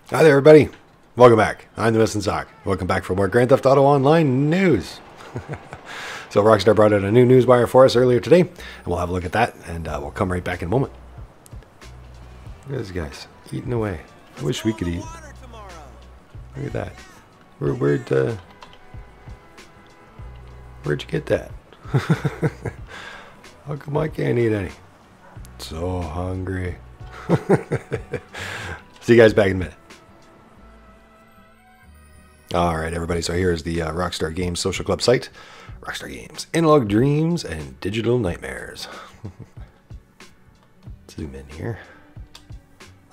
Hi there, everybody. Welcome back. I'm the Missing Sock. Welcome back for more Grand Theft Auto Online news. So Rockstar brought out a new newswire for us earlier today, and we'll have a look at that, and we'll come right back in a moment. Look at these guys eating away. I wish we could eat. Look at that. Where'd you get that? How come I can't eat any? So hungry. See you guys back in a minute. Alright everybody, so here's the Rockstar Games social club site. Rockstar Games, analog dreams and digital nightmares. Zoom in here.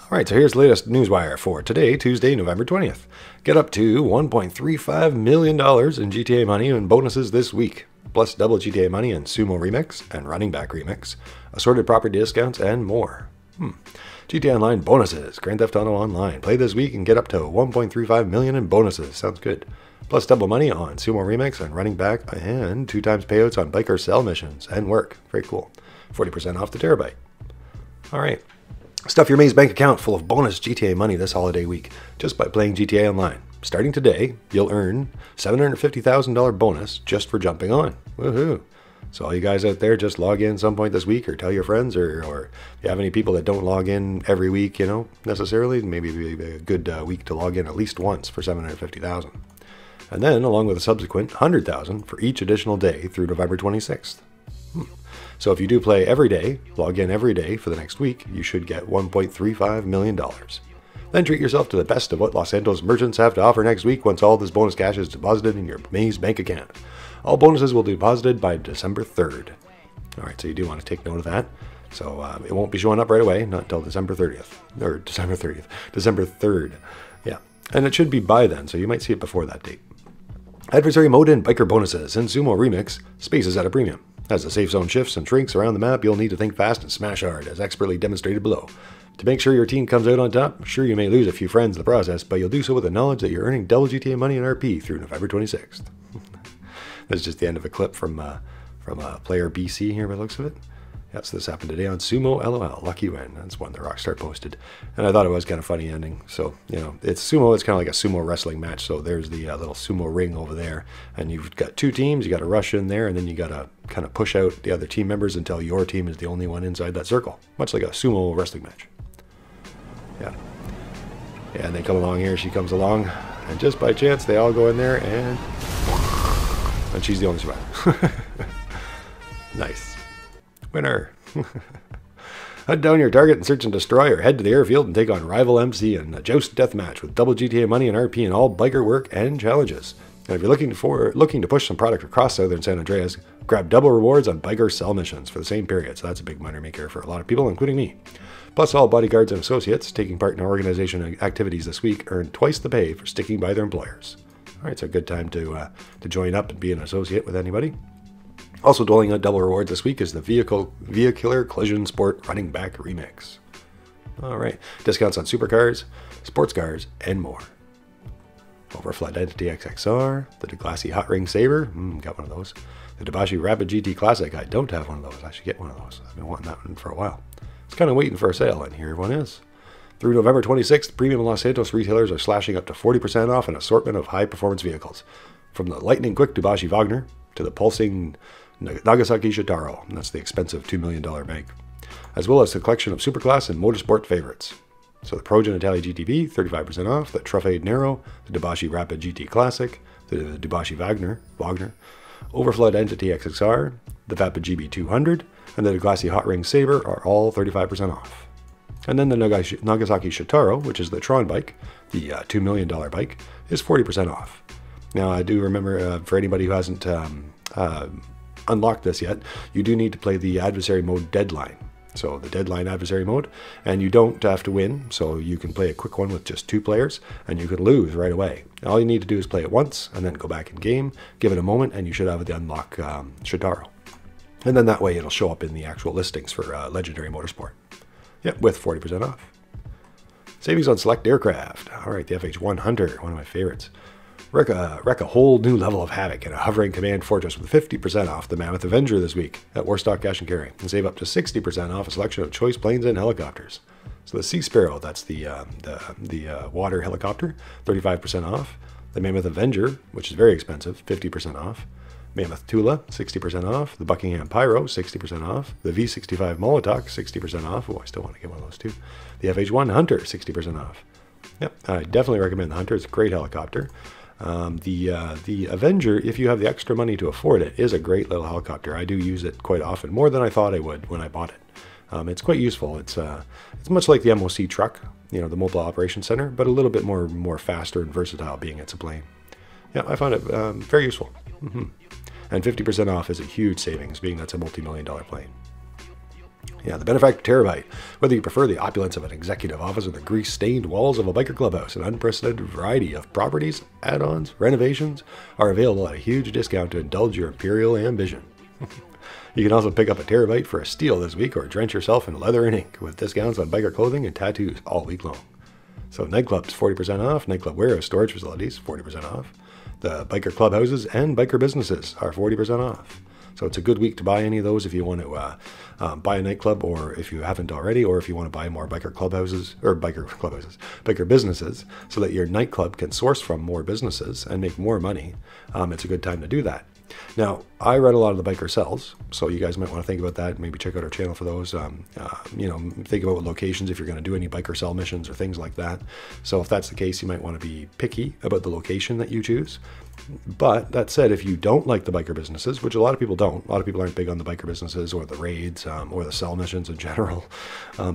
Alright, so here's the latest newswire for today, Tuesday, November 20th. Get up to $1.35 million in GTA money and bonuses this week, plus double GTA money in Sumo Remix and Running Back Remix, assorted property discounts, and more. GTAOnline bonuses. Grand Theft Auto Online. Play this week and get up to $1.35 million in bonuses. Sounds good. Plus double money on Sumo Remix and Running Back, and 2 times payouts on biker cell missions and work. Very cool. 40% off the terabyte. Alright. Stuff your maze bank account full of bonus GTA money this holiday week just by playing GTA Online. Starting today, you'll earn $750,000 bonus just for jumping on. Woohoo! So all you guys out there, just log in some point this week, or tell your friends, or if you have any people that don't log in every week, you know, necessarily, maybe it'd be a good week to log in at least once for $750,000. And then, along with a subsequent $100,000 for each additional day through November 26th. So if you do play every day, log in every day for the next week, you should get $1.35 million. Then treat yourself to the best of what Los Santos merchants have to offer next week once all this bonus cash is deposited in your maze bank account. All bonuses will be deposited by December 3rd. Alright, so you do want to take note of that. So it won't be showing up right away, not until December 30th. Or December 30th. December 3rd. Yeah. And it should be by then, so you might see it before that date. Adversary mode and biker bonuses. In Sumo Remix, space is at a premium. As the safe zone shifts and shrinks around the map, you'll need to think fast and smash hard, as expertly demonstrated below. To make sure your team comes out on top, sure you may lose a few friends in the process, but you'll do so with the knowledge that you're earning double GTA money and RP through November 26th. That's just the end of a clip from player BC here by the looks of it. Yes, this happened today on Sumo LOL. Lucky win. That's one that Rockstar posted. And I thought it was kind of funny ending. So, you know, it's Sumo. It's kind of like a sumo wrestling match. So there's the little sumo ring over there. And you've got 2 teams. You got to rush in there. And then you got to kind of push out the other team members until your team is the only one inside that circle. Much like a sumo wrestling match. Yeah. Yeah, and they come along here. She comes along. And just by chance, they all go in there and she's the only survivor. Nice. Winner. Hunt down your target and search and destroy, or head to the airfield and take on rival MC in a joust deathmatch with double GTA money and RP in all biker work and challenges. And if you're looking to push some product across southern San Andreas, grab double rewards on biker cell missions for the same period. So that's a big money maker for a lot of people, including me. Plus, all bodyguards and associates taking part in organization activities this week earn twice the pay for sticking by their employers. All right, it's a good time to join up and be an associate with anybody. Also doling out double rewards this week is the Vehicular Collision Sport Running Back Remix. All right, discounts on supercars, sports cars, and more. Overflood Entity XXR, the Degassi Hot Ring Saber, got one of those. The Dabashi Rapid GT Classic, I don't have one of those. I should get one of those. I've been wanting that one for a while. It's kind of waiting for a sale, and here one is. Through November 26th, premium Los Santos retailers are slashing up to 40% off an assortment of high-performance vehicles. From the lightning quick Dabashi Wagner to the pulsing Nagasaki Shitaro, and that's the expensive $2 million bike, as well as a collection of superclass and motorsport favorites. So the Progen Italia GTB, 35% off, the Truffade Nero, the Dabashi Rapid GT Classic, the Dabashi Wagner, Overflood Entity XXR, the Vapid GB200, and the Degassi Hot Ring Saber are all 35% off. And then the Nagasaki Shitaro, which is the Tron bike, the $2 million bike, is 40% off. Now, I do remember, for anybody who hasn't unlocked this yet, you do need to play the Adversary mode Deadline. So the Deadline Adversary mode, and you don't have to win, so you can play a quick one with just 2 players, and you can lose right away. All you need to do is play it once, and then go back in game, give it a moment, and you should have the unlock Shitaro. And then that way it'll show up in the actual listings for Legendary Motorsport. Yep, with 40% off. Savings on select aircraft. Alright, the FH-1 Hunter, one of my favorites. Wreck a whole new level of havoc in a hovering command fortress with 50% off the Mammoth Avenger this week at Warstock Cash and Carry, and save up to 60% off a selection of choice planes and helicopters. So the Sea Sparrow, that's the water helicopter, 35% off. The Mammoth Avenger, which is very expensive, 50% off. Mammoth Tula, 60% off. The Buckingham Pyro, 60% off. The V65 Molotok, 60% off. Oh, I still want to get one of those too. The FH1 Hunter, 60% off. Yep, I definitely recommend the Hunter. It's a great helicopter. The Avenger, if you have the extra money to afford it, is a great little helicopter. I do use it quite often, more than I thought I would when I bought it. It's quite useful. It's much like the MOC truck, you know, the Mobile Operations Center, but a little bit more faster and versatile, being it's a plane. Yeah, I found it very useful. And 50% off is a huge savings, being that's a multi-million-dollar plane. Yeah, the Benefactor Terabyte. Whether you prefer the opulence of an executive office or the grease-stained walls of a biker clubhouse, an unprecedented variety of properties, add-ons, renovations are available at a huge discount to indulge your imperial ambition. You can also pick up a Terabyte for a steal this week, or drench yourself in leather and ink with discounts on biker clothing and tattoos all week long. So Nightclubs, 40% off. Nightclub warehouse storage facilities, 40% off. The biker clubhouses and biker businesses are 40% off. So it's a good week to buy any of those if you want to buy a nightclub, or if you haven't already, or if you want to buy more biker clubhouses, or biker businesses, so that your nightclub can source from more businesses and make more money. It's a good time to do that. Now, I run a lot of the biker cells, so you guys might want to think about that. Maybe check out our channel for those. You know, think about what locations if you're going to do any biker cell missions or things like that. So if that's the case, you might want to be picky about the location that you choose. But that said, if you don't like the biker businesses, which a lot of people don't, a lot of people aren't big on the biker businesses or the raids or the cell missions in general,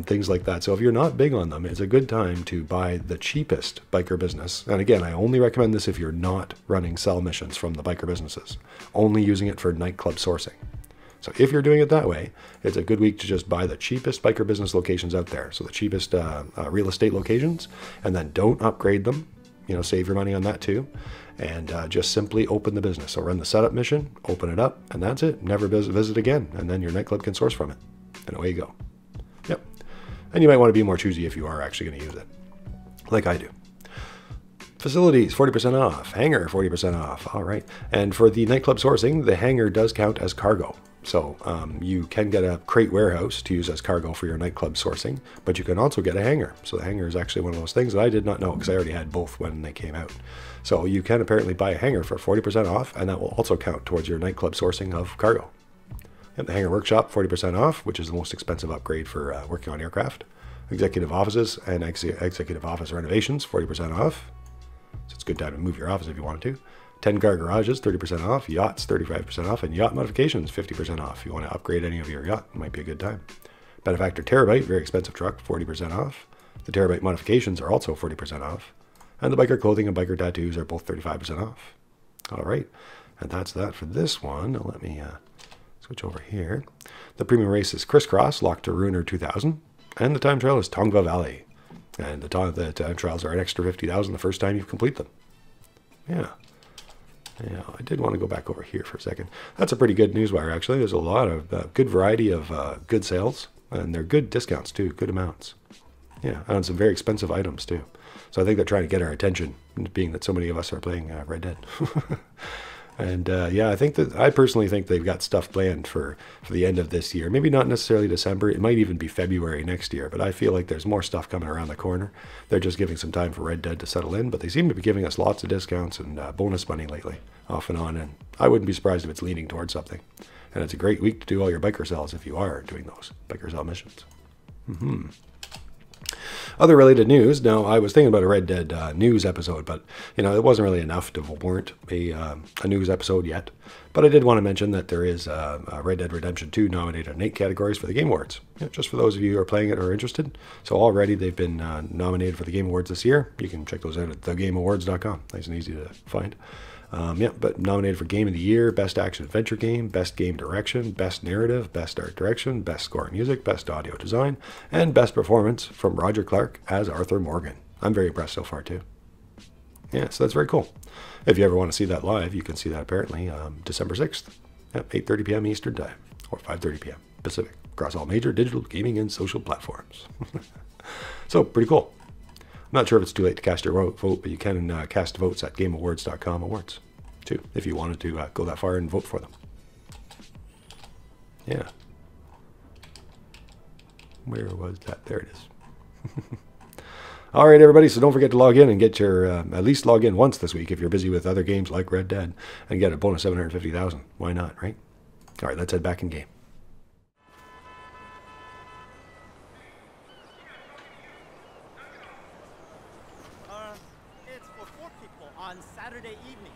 things like that. So if you're not big on them, it's a good time to buy the cheapest biker business. And again, I only recommend this if you're not running cell missions from the biker businesses, only using it for nightclub sourcing. So if you're doing it that way, it's a good week to just buy the cheapest biker business locations out there. So the cheapest real estate locations, and then don't upgrade them. You know, save your money on that too. And just simply open the business. So run the setup mission, open it up, and that's it. Never visit again. And then your nightclub can source from it. And away you go. Yep. And you might want to be more choosy if you are actually going to use it, like I do. Facilities, 40% off. Hangar, 40% off. All right. And for the nightclub sourcing, the hangar does count as cargo. So you can get a crate warehouse to use as cargo for your nightclub sourcing, but you can also get a hangar. So the hangar is actually one of those things that I did not know, because I already had both when they came out. So you can apparently buy a hangar for 40% off, and that will also count towards your nightclub sourcing of cargo. And the hangar workshop, 40% off, which is the most expensive upgrade for working on aircraft. Executive offices and executive office renovations, 40% off. So it's a good time to move your office if you wanted to. 10-car garages, 30% off. Yachts, 35% off. And yacht modifications, 50% off. If you want to upgrade any of your yacht, it might be a good time. Benefactor Terabyte, very expensive truck, 40% off. The Terabyte modifications are also 40% off. And the biker clothing and biker tattoos are both 35% off. All right. And that's that for this one. Now let me switch over here. The premium race is Crisscross, locked to Ruiner 2000. And the time trial is Tongva Valley. And the time trials are an extra 50,000 the first time you complete them. Yeah. Yeah, I did want to go back over here for a second. That's a pretty good newswire, actually. There's a lot of good variety of good sales, and they're good discounts, too, good amounts. Yeah, on some very expensive items, too. So I think they're trying to get our attention, being that so many of us are playing Red Dead. And yeah, I personally think they've got stuff planned for the end of this year. Maybe not necessarily December. It might even be February next year. But I feel like there's more stuff coming around the corner. They're just giving some time for Red Dead to settle in. But they seem to be giving us lots of discounts and bonus money lately, off and on. And I wouldn't be surprised if it's leaning towards something. And it's a great week to do all your biker cells if you are doing those biker cell missions. Other related news. Now, I was thinking about a Red Dead news episode, but you know, it wasn't really enough to warrant a news episode yet. But I did want to mention that there is Red Dead Redemption 2 nominated in 8 categories for the Game Awards. Yeah, just for those of you who are playing it or are interested. So already they've been nominated for the Game Awards this year. You can check those out at thegameawards.com. Nice and easy to find. Yeah, but nominated for Game of the Year, Best Action Adventure Game, Best Game Direction, Best Narrative, Best Art Direction, Best Score and Music, Best Audio Design, and Best Performance from Roger Clark as Arthur Morgan. I'm very impressed so far, too. Yeah, so that's very cool. If you ever want to see that live, you can see that apparently December 6th at 8:30 p.m. Eastern Time, or 5:30 p.m. Pacific, across all major digital gaming and social platforms. So, pretty cool. I'm not sure if it's too late to cast your vote, but you can cast votes at GameAwards.com awards, too, if you wanted to go that far and vote for them. Yeah. Where was that? There it is. All right, everybody, so don't forget to log in and get your, at least log in once this week if you're busy with other games like Red Dead, and get a bonus 750,000. Why not, right? All right, let's head back in game. It's for 4 people on Saturday evening.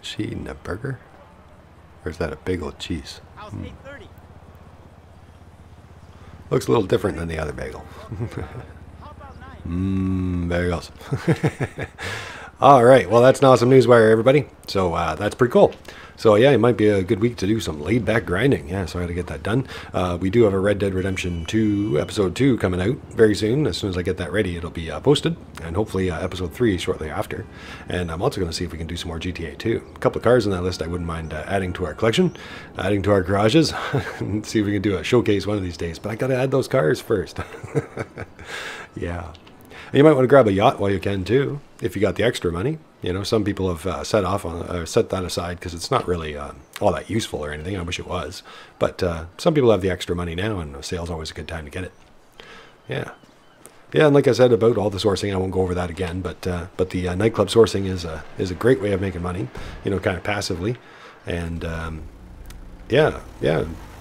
Is she eating a burger? Or is that a bagel with cheese? How's 8:30? Looks a little different than the other bagel. How about 9? Bagels. All right, well, that's an awesome newswire, everybody. So that's pretty cool. So yeah, it might be a good week to do some laid-back grinding. Yeah, so I got to get that done. We do have a Red Dead Redemption 2, Episode 2 coming out very soon. As soon as I get that ready, it'll be posted, and hopefully Episode 3 shortly after. And I'm also going to see if we can do some more GTA 2. A couple of cars on that list I wouldn't mind adding to our collection, adding to our garages, and see if we can do a showcase one of these days. But I got to add those cars first. Yeah. And you might want to grab a yacht while you can too, if you got the extra money. You know, some people have set that aside because it's not really all that useful or anything. I wish it was, but some people have the extra money now, and a sale's always a good time to get it. Yeah, yeah. And like I said about all the sourcing, I won't go over that again. But the nightclub sourcing is a great way of making money. You know, kind of passively, and yeah.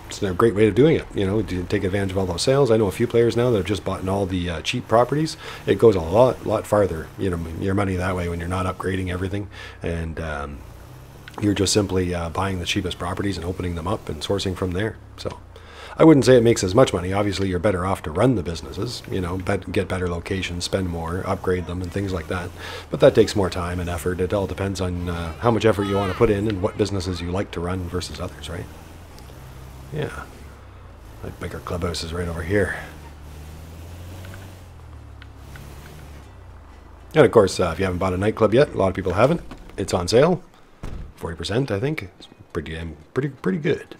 It's a great way of doing it, you know, to take advantage of all those sales. I know a few players now that have just bought in all the cheap properties. It goes a lot farther, you know, your money that way when you're not upgrading everything, and you're just simply buying the cheapest properties and opening them up and sourcing from there. So I wouldn't say it makes as much money. Obviously, you're better off to run the businesses, you know, get better locations, spend more, upgrade them, and things like that. But that takes more time and effort. It all depends on how much effort you want to put in and what businesses you like to run versus others, right? Yeah, that bigger clubhouse is right over here. And of course, if you haven't bought a nightclub yet, a lot of people haven't. It's on sale, 40%, I think. It's pretty good.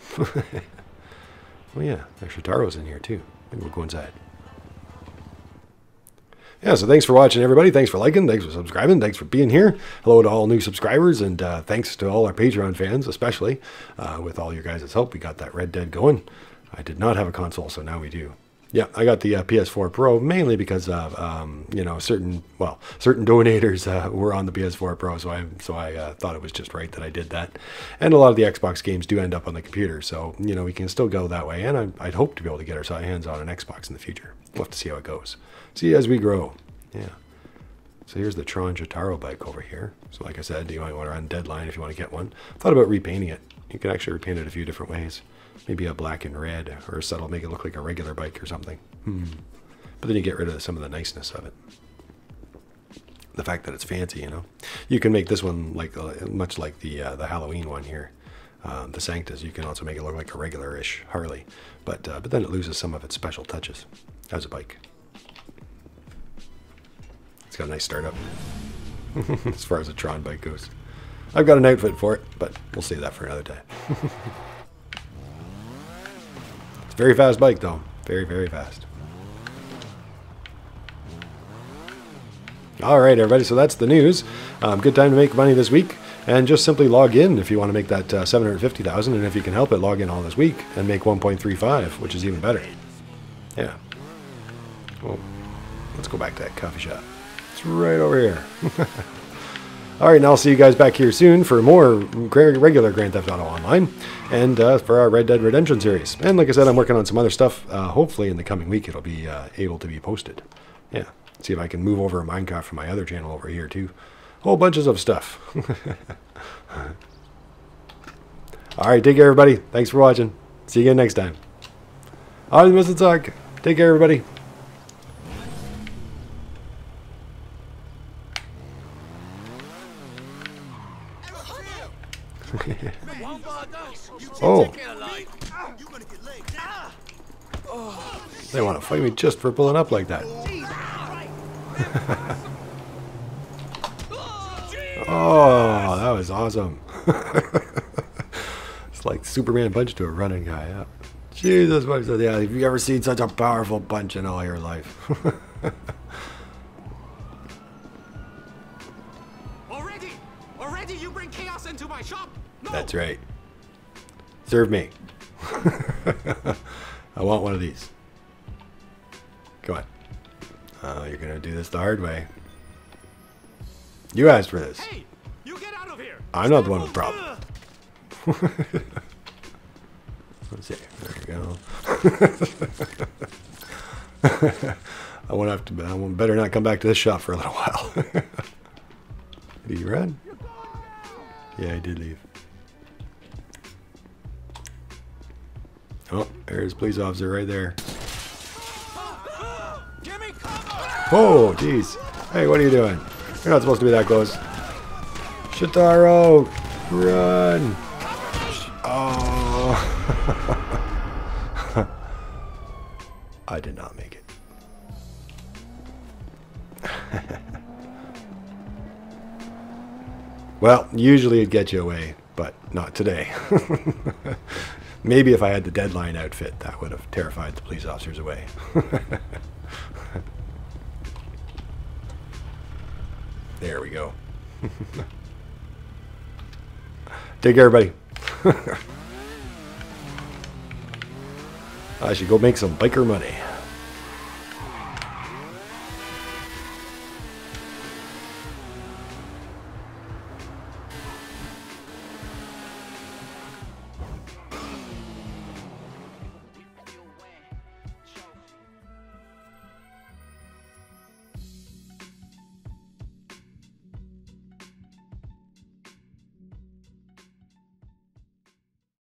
Oh yeah, there's Shitaro's in here too. Maybe we'll go inside. Yeah, so thanks for watching, everybody. Thanks for liking. Thanks for subscribing. Thanks for being here. Hello to all new subscribers, and thanks to all our Patreon fans, especially. With all your guys' help, we got that Red Dead going. I did not have a console, so now we do. Yeah, I got the PS4 Pro mainly because of you know, certain donators were on the PS4 Pro, so I thought it was just right that I did that. And a lot of the Xbox games do end up on the computer, so you know, we can still go that way. And I'd hope to be able to get our hands on an Xbox in the future. We'll have to see how it goes. See as we grow. Yeah. So here's the Tron Jotaro bike over here. So like I said, you might want to run Deadline if you want to get one. Thought about repainting it. You can actually repaint it a few different ways. Maybe a black and red, or subtle, make it look like a regular bike or something. But then you get rid of some of the niceness of it. The fact that it's fancy, you know. You can make this one like much like the Halloween one here. The Sanctas, you can also make it look like a regular-ish Harley. But then it loses some of its special touches as a bike. It's got a nice startup as far as a Tron bike goes. I've got an outfit for it, but we'll save that for another day. It's a very fast bike, though. Very, very fast. All right, everybody, so that's the news. Good time to make money this week. And just simply log in if you want to make that 750,000, and if you can help it, log in all this week and make 1.35, which is even better. Yeah. Well, let's go back to that coffee shop. It's right over here. All right, and I'll see you guys back here soon for more regular Grand Theft Auto Online and for our Red Dead Redemption series. And like I said, I'm working on some other stuff. Hopefully in the coming week it'll be able to be posted. Yeah, see if I can move over a Minecraft from my other channel over here too. Whole bunches of stuff. All right, take care, everybody. Thanks for watching. See you again next time. I'm Mr. Talk. Take care, everybody. Oh. They want to fight me just for pulling up like that. Oh, that was awesome. It's like Superman punch to a running guy. Yeah. Jesus, yeah, have you ever seen such a powerful punch in all your life? Already you bring chaos into my shop. No. That's right. Serve me. I want one of these. Come on. You're gonna do this the hard way. You asked for this. Hey, you get out of here. I'm not the one with the problem. Let's see. There you go. I won't have to. I better not come back to this shop for a little while. Did he run? Yeah, he did leave. Oh, there's a police officer right there. Give me cover. Oh, jeez. Hey, what are you doing? You're not supposed to be that close. Shitaro, run! Oh. I did not make it. Well, usually it'd get you away, but not today. Maybe if I had the deadline outfit, that would have terrified the police officers away. There we go. Take care, everybody. I should go make some biker money.